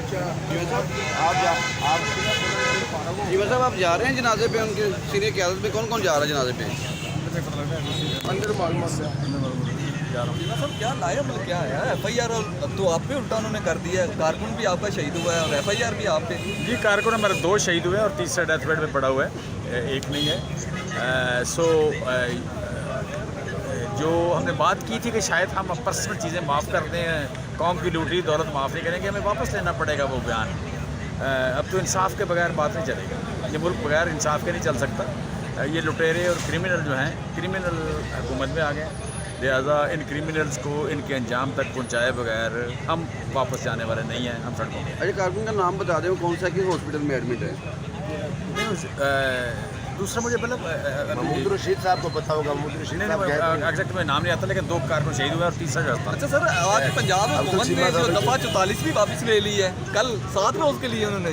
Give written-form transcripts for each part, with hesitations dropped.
जीवा साहब, आप जा रहे हैं जनाजे पे? उनके सीनियर क़यादत पे कौन कौन जा रहा है जनाजे पे? जीवा साहब क्या लाया, मतलब क्या है FIR तो आप पे उल्टा उन्होंने कर दिया है, कारकुन भी आपका शहीद हुआ है और FIR भी आप पे। जी, कारकुन हमारे 2 शहीद हुए हैं और तीसरा डेथ बेड पे पड़ा हुआ है, एक नहीं है। जो हमने बात की थी कि शायद हम पर्सनल चीज़ें माफ़ कर दें, कौम की लूटी दौलत माफ़ नहीं करेंगे, हमें वापस लेना पड़ेगा वो बयान। अब तो इंसाफ के बगैर बात नहीं चलेगी, ये मुल्क बगैर इंसाफ के नहीं चल सकता। ये लुटेरे और क्रिमिनल जो हैं, क्रिमिनल हुकूमत में आ गए, लिहाजा इन क्रिमिनल्स को इनके अंजाम तक पहुंचाए बगैर हम वापस जाने वाले नहीं हैं, हम सड़कों पर। अरे कारकुन का नाम बता दें, कौन सा किस हॉस्पिटल में एडमिट है? दूसरा मुझे मतलब महमूद रशीद साहब को पता होगा। महमूद रशीद साहब एग्जैक्ट में नाम नहीं आता, लेकिन 2 कारकुन शहीद हुए और तीसरा जो था। अच्छा सर, आज पंजाब हुकूमत ने जो दफ़ा 44 भी वापस ले ली है, कल 7 रोज़ के लिए उन्होंने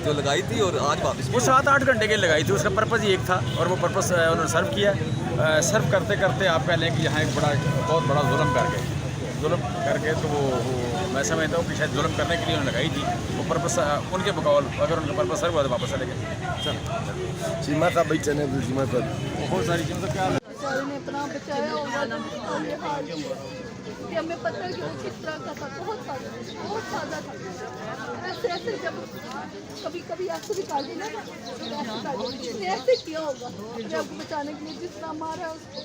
जो लगाई थी और आज वापस वो 7-8 घंटे के लिए लगाई थी, उसका पर्पज़ ही एक था और वो पर्पज़ उन्होंने सर्व किया। सर्व करते करते आप कह लें कि यहाँ एक बहुत बड़ा जुल्म करके तो वो मैं समझता हूँ कि शायद जुल्म करने के लिए उन्होंने लगाई थी। वो पर्पज़ उनके बकौल अगर उनका पर्पज़ सर्व हुआ तो वापस चले गए। चीमा साहब भाई चने चीमा साहब बहुत सारी चीज़ों क्या ने अपना बचाया होगा और ये हाल कि हमें पता है कि वो किस तरह का था, बहुत सादा था। ऐसे जब कभी कभी ऐसे भी काट देना ना, इसने ऐसे किया होगा कि आपको बचाने के लिए जिस तरह मारा है उसको।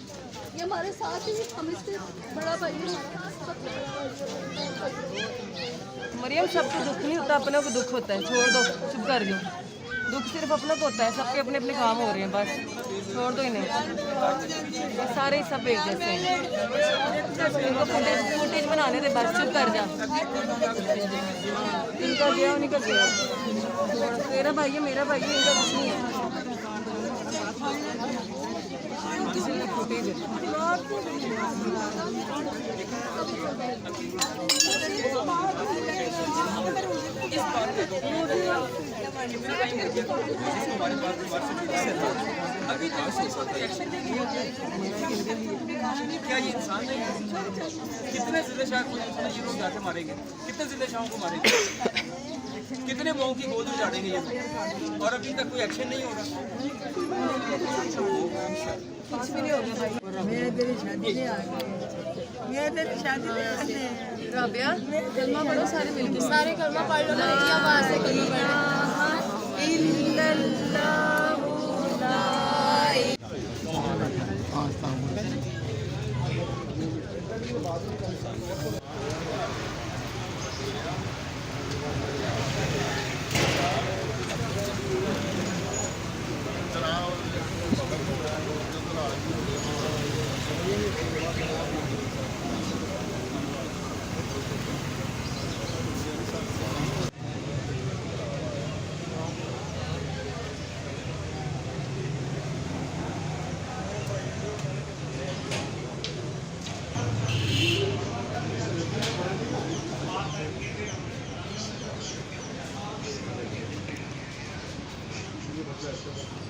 ये हमारे साथ ही, हम इससे बड़ा भाई है। मरियम, सबको दुख नहीं होता, अपनों को दुख होता है, छोड़ दो, चुप कर दो। दुख सिर्फ अपनों को होता है, सबके अपने अपने काम हो रहे हैं, बस छोड़ दो इन्हें। ये सारे ही सब एक जैसे हैं, इनको फुटेज बनाने दे, बस चुप कर जा। इनका गया उनका गया, मेरा भाई है, मेरा भाई है, इनका कुछ नहीं है। फुटेज अभी तक एक्शन नहीं लिया क्या ये इंसान नहीं है? कितने जिले शाह को ये लोग जाके मारेंगे, कितने जिले शाहों को मारेंगे, कितने मऊ की गोद उजाड़ेंगे ये लोग, और अभी तक कोई एक्शन नहीं हो रहा। कुछ भी नहीं होगा भाई। मैं तेरी शादी नहीं आ गई, मैं तेरी शादी नहीं आने। राबिया, कलमा पढ़ो सारे मिलके, सारे कलमा पढ़ लो ना, एक ही आवाज़ से कलमा पढ़ो। Gracias.